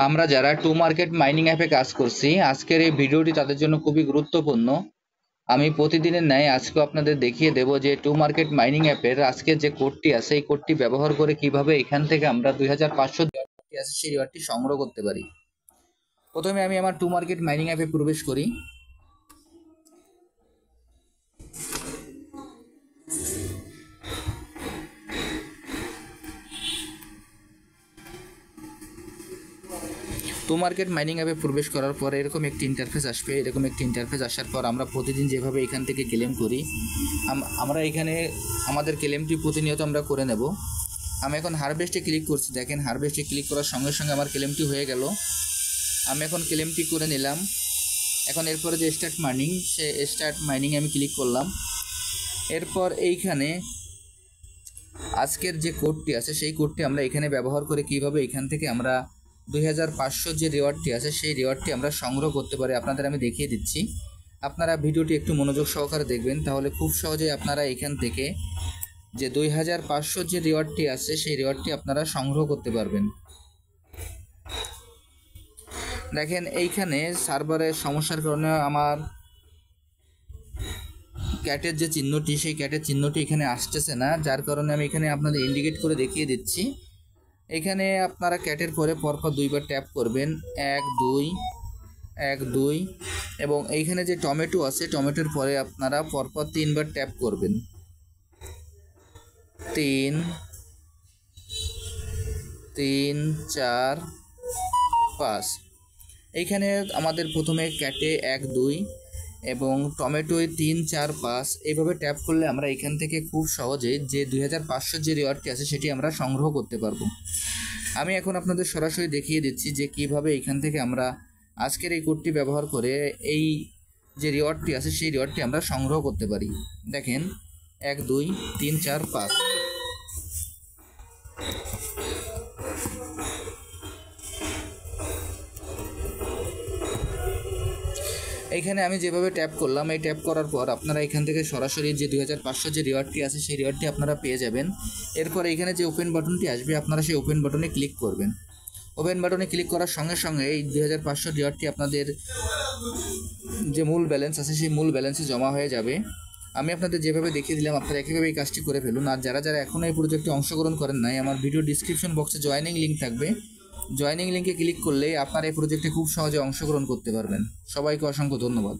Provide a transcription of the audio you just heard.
আমরা যারা to market mining অ্যাপে কাজ করছি, আজকের এই ভিডিওটি তাদের জন্য খুবই গুরুত্বপূর্ণ। আমি প্রতিদিনের ন্যায় আজকেও আপনাদের দেখিয়ে দেব যে টু মার্কেট মাইনিং অ্যাপের আজকের যে কোডটি আছে এই কোডটি ব্যবহার করে কিভাবে এখান থেকে আমরা 2500 রিওয়ার্ডটি আছে সেই রিওয়ার্ডটি সংগ্রহ করতে পারি। প্রথমে আমি আমার টু মার্কেট মাইনিং অ্যাপে প্রবেশ করি। টু মার্কেট মাইনিং অ্যাপে প্রবেশ করার পর এরকম একটি ইন্টারফেস আসবে। এরকম একটি ইন্টারফেস আসার পর আমরা প্রতিদিন যেভাবে এখান থেকে ক্লেম করি, আমরা এখানে আমাদের ক্লেমটি প্রতিনিয়ত আমরা করে নেব। আমি এখন হারভেস্টে ক্লিক করছি। দেখেন, হারভেস্টে ক্লিক করার সঙ্গে সঙ্গে আমার ক্লেমটি হয়ে গেল। আমি এখন ক্লেমটি করে নিলাম। এখন এরপরে যে স্টার্ট মাইনিং, সে স্টার্ট মাইনিংয়ে আমি ক্লিক করলাম। এরপর এইখানে আজকের যে কোডটি আছে সেই কোডটি আমরা এখানে ব্যবহার করে কিভাবে এখান থেকে আমরা 2500 যে রিওয়ার্ডটি আছে সেই রিওয়ার্ডটি আমরা সংগ্রহ করতে পারি আপনাদের আমি দেখিয়ে দিচ্ছি। আপনারা ভিডিওটি একটু মনোযোগ সহকারে দেখবেন, তাহলে খুব সহজেই আপনারা এখান থেকে যে 2500 যে রিওয়ার্ডটি আছে সেই রিওয়ার্ডটি আপনারা সংগ্রহ করতে পারবেন। দেখেন, এইখানে সার্ভারের সমস্যার কারণে আমার ক্যাটের যে চিহ্নটি, সেই ক্যাটের চিহ্নটি এখানে আসতেছে না, যার কারণে আমি এখানে আপনাদের ইন্ডিকেট করে দেখিয়ে দিচ্ছি। এখানে আপনারা ক্যাটের পরে পরপর দুইবার ট্যাপ করবেন, 1 2 1 2, এবং এইখানে যে টমেটো আছে টমেটোর পরে আপনারা পরপর 3বার ট্যাপ করবেন, 3 3 4 5। এইখানে আমাদের প্রথমে ক্যাটে 1 2 এবং টমেটোয় 3 4 5 এইভাবে ট্যাপ করলে আমরা এখান থেকে খুব সহজে যে 2500 যে রিওয়ার্ডটি আছে সেটি আমরা সংগ্রহ করতে পারবো। আমি এখন আপনাদের সরাসরি দেখিয়ে দিচ্ছি যে কিভাবে এখান থেকে আমরা আজকের এই কোডটি ব্যবহার করে এই যে রিওয়ার্ডটি আছে সেই রিওয়ার্ডটি আমরা সংগ্রহ করতে পারি। দেখেন, 1 2 3 4 5। এইখানে আমি যেভাবে ট্যাপ করলাম, এই ট্যাপ করার পর আপনারা এখান থেকে সরাসরি যে 2500 যে রিওয়ার্ডটি আছে সেই রিওয়ার্ডটি আপনারা পেয়ে যাবেন। এরপর এইখানে যে ওপেন বাটনটি আসবে আপনারা সেই ওপেন বাটনে ক্লিক করবেন। ওপেন বাটনে ক্লিক করার সঙ্গে সঙ্গে এই 2500 রিওয়ার্ডটি আপনাদের যে মূল ব্যালেন্স আছে সেই মূল ব্যালেন্সে জমা হয়ে যাবে। আমি আপনাদের যেভাবে দেখিয়ে দিলাম আপনারা একইভাবে এই কাজটি করে ফেলুন। আর যারা যারা এখনও এই প্রজেক্টে অংশগ্রহণ করেন নাই, আমার ভিডিও ডিসক্রিপশন বক্সে জয়েনিং লিঙ্ক থাকবে। জয়েনিং লিঙ্কে ক্লিক করলে আপনারা এই প্রজেক্টে খুব সহজে অংশগ্রহণ করতে পারবেন। সবাইকে অসংখ্য ধন্যবাদ।